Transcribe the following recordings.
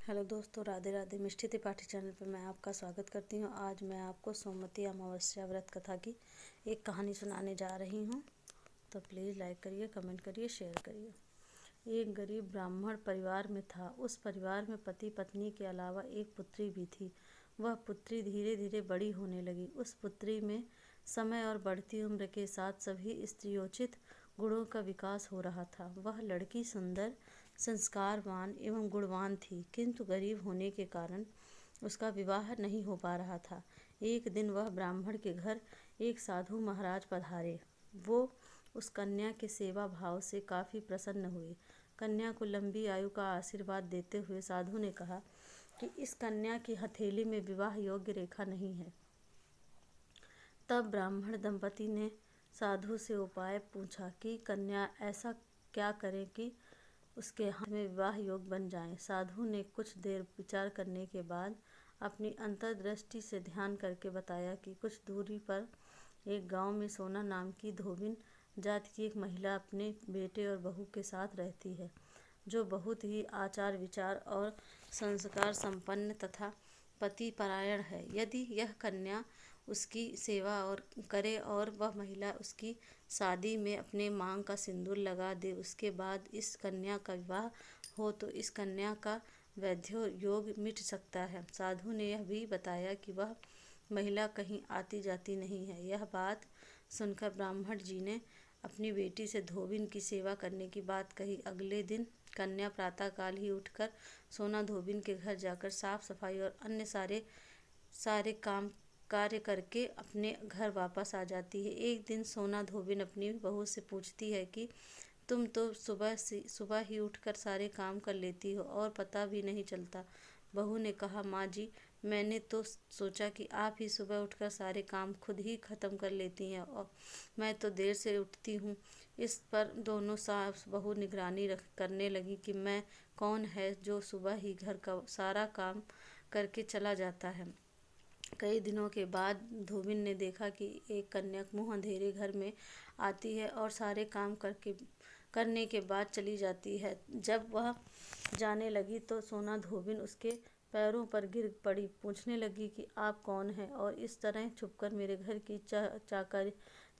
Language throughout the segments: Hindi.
हेलो दोस्तों, राधे राधे। मिष्टी त्रिपाठी चैनल पर मैं आपका स्वागत करती हूँ। आज मैं आपको सोमवती अमावस्या व्रत कथा की एक कहानी सुनाने जा रही हूँ। तो प्लीज़ लाइक करिए, कमेंट करिए, शेयर करिए। एक गरीब ब्राह्मण परिवार में था। उस परिवार में पति पत्नी के अलावा एक पुत्री भी थी। वह पुत्री धीरे धीरे बड़ी होने लगी। उस पुत्री में समय और बढ़ती उम्र के साथ सभी स्त्रियोचित गुणों का विकास हो रहा था। वह लड़की सुंदर, संस्कारवान एवं गुणवान थी, किंतु गरीब होने के कारण उसका विवाह नहीं हो पा रहा था। एक दिन वह ब्राह्मण के घर एक साधु महाराज पधारे। वो उस कन्या के सेवा भाव से काफ़ी प्रसन्न हुए। कन्या को लंबी आयु का आशीर्वाद देते हुए साधु ने कहा कि इस कन्या की हथेली में विवाह योग्य रेखा नहीं है। तब ब्राह्मण दंपति ने साधु से उपाय पूछा कि कन्या ऐसा क्या करे कि उसके हाथ में विवाह योग बन जाए। साधु ने कुछ देर विचार करने के बाद अपनी अंतर्दृष्टि से ध्यान करके बताया कि कुछ दूरी पर एक गांव में सोना नाम की धोबिन जाति की एक महिला अपने बेटे और बहू के साथ रहती है, जो बहुत ही आचार विचार और संस्कार संपन्न तथा पति परायण है। यदि यह कन्या उसकी सेवा और करे और वह महिला उसकी शादी में अपने मांग का सिंदूर लगा दे, उसके बाद इस कन्या का विवाह हो तो इस कन्या का वैधव्य योग मिट सकता है। साधु ने यह भी बताया कि वह महिला कहीं आती जाती नहीं है। यह बात सुनकर ब्राह्मण जी ने अपनी बेटी से धोबिन की सेवा करने की बात कही। अगले दिन कन्या प्रातःकाल ही उठकर सोना धोबिन के घर जाकर साफ सफाई और अन्य सारे कार्य करके अपने घर वापस आ जाती है। एक दिन सोना धोबिन अपनी बहू से पूछती है कि तुम तो सुबह ही उठकर सारे काम कर लेती हो और पता भी नहीं चलता। बहू ने कहा, माँ जी, मैंने तो सोचा कि आप ही सुबह उठकर सारे काम खुद ही ख़त्म कर लेती हैं और मैं तो देर से उठती हूँ। इस पर दोनों सास बहू निगरानी करने लगी कि मैं कौन है जो सुबह ही घर का सारा काम करके चला जाता है। कई दिनों के बाद धोबिन ने देखा कि एक कन्या मुँह अंधेरे घर में आती है और सारे काम करने के बाद चली जाती है। जब वह जाने लगी तो सोना धोबिन उसके पैरों पर गिर पड़ी, पूछने लगी कि आप कौन हैं और इस तरह छुपकर मेरे घर की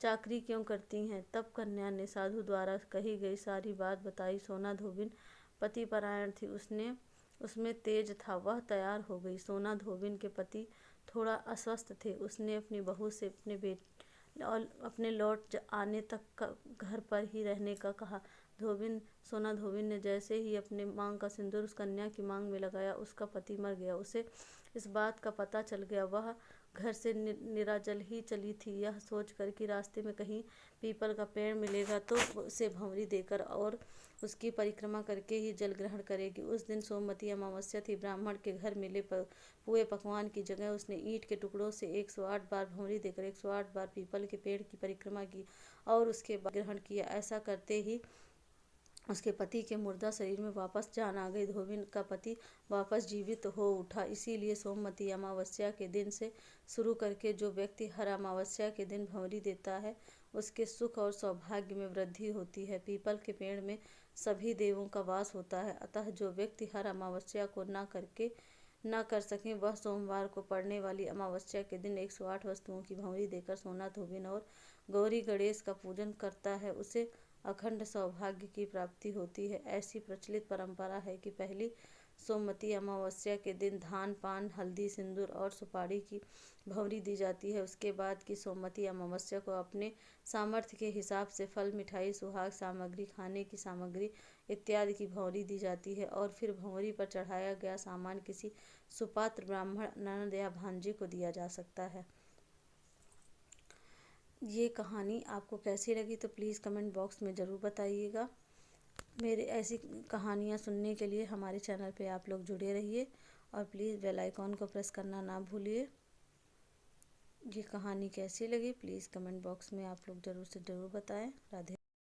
चाकरी क्यों करती हैं। तब कन्या ने साधु द्वारा कही गई सारी बात बताई। सोना धोबिन पतिपरायण थी, उसमें तेज था, वह तैयार हो गई। सोना धोबिन के पति थोड़ा अस्वस्थ थे। उसने अपनी बहू से अपने लौट आने तक घर पर ही रहने का कहा। सोना धोबिन ने जैसे ही अपने मांग का सिंदूर उस कन्या की मांग में लगाया, उसका पति मर गया। उसे इस बात का पता चल गया। वह घर से निराजल ही चली थी, यह सोचकर कि रास्ते में कहीं पीपल का पेड़ मिलेगा तो उसे भंवरी देकर और उसकी परिक्रमा करके ही जल ग्रहण करेगी। उस दिन सोमवती अमावस्या थी। ब्राह्मण के घर मिले पुए पकवान की जगह उसने ईंट के टुकड़ों से 108 बार भंवरी देकर 108 बार पीपल के पेड़ की परिक्रमा की और उसके बाद ग्रहण किया। ऐसा करते ही उसके पति के मुर्दा शरीर में वापस जान आ गई। धोबिन का पति वापस जीवित हो उठा। इसीलिए सोमवती अमावस्या के दिन से शुरू करके जो व्यक्ति हर अमावस्या के दिन भंवरी देता है, उसके सुख और सौभाग्य में वृद्धि होती है। पीपल के पेड़ में सभी देवों का वास होता है, अतः जो व्यक्ति हर अमावस्या को न कर सकें, वह सोमवार को पड़ने वाली अमावस्या के दिन 108 वस्तुओं की भंवरी देकर सोना धोबिन और गौरी गणेश का पूजन करता है, उसे अखंड सौभाग्य की प्राप्ति होती है। ऐसी प्रचलित परंपरा है कि पहली सोमवती अमावस्या के दिन धान, पान, हल्दी, सिंदूर और सुपारी की भंवरी दी जाती है। उसके बाद की सोमवती अमावस्या को अपने सामर्थ्य के हिसाब से फल, मिठाई, सुहाग सामग्री, खाने की सामग्री इत्यादि की भंवरी दी जाती है और फिर भंवरी पर चढ़ाया गया सामान किसी सुपात्र ब्राह्मण, ननद या भांजे को दिया जा सकता है। ये कहानी आपको कैसी लगी तो प्लीज़ कमेंट बॉक्स में ज़रूर बताइएगा। मेरे ऐसी कहानियाँ सुनने के लिए हमारे चैनल पे आप लोग जुड़े रहिए और प्लीज़ बेल आइकॉन को प्रेस करना ना भूलिए। ये कहानी कैसी लगी प्लीज़ कमेंट बॉक्स में आप लोग ज़रूर से ज़रूर बताएं। राधे।